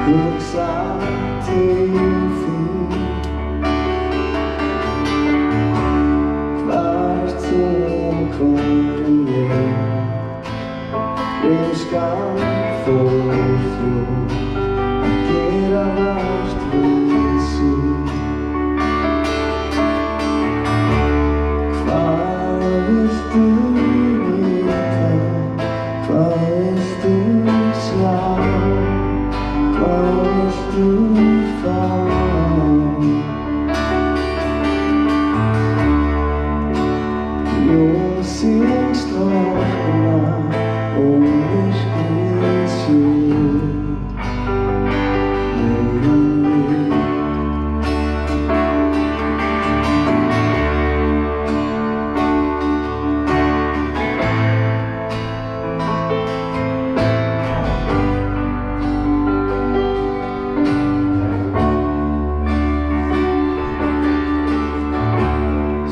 hugsa til þín. Hvar ert þú og hvar ég? Ég skal þó að gera vart við sín. Hvað viltu vita? Hvað viltu sjá? Hvað viltu fá? Ljósin slokkna og myrkrið sér.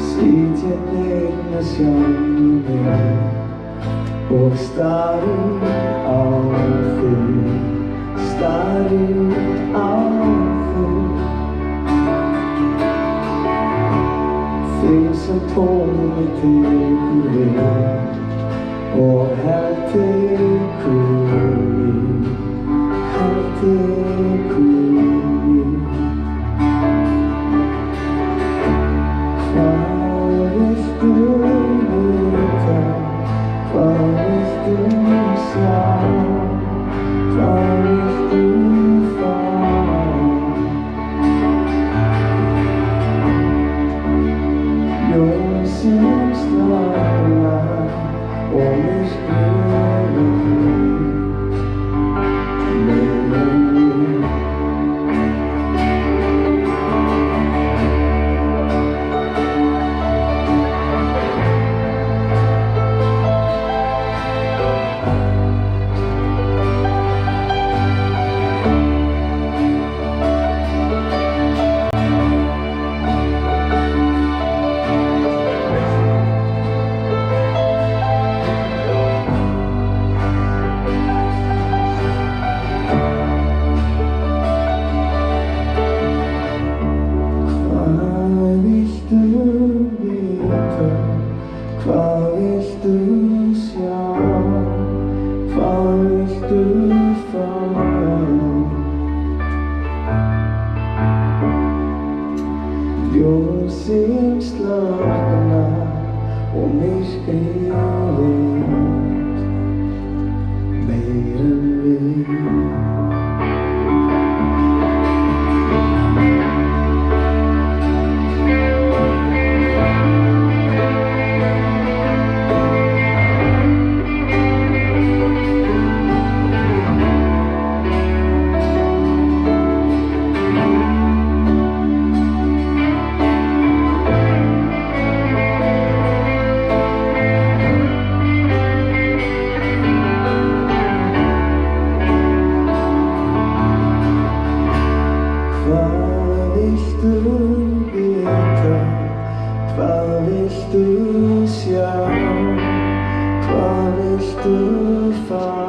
Sit ég einn með sjálfum mig og starir á þig, starir á þig. Þig sem tómi tekur við og tekur mig, tekur mig. Hvað viltu vita? Hvað viltu sjá? Hvað viltu fá? Ljósin slokkna og myrkrið Hvað viltu sjá? Hvað viltu fá? Ljósin slokkna og myrkrið meira en við. Hvað viltu vita? Hvað viltu sjá? Hvað viltu fá?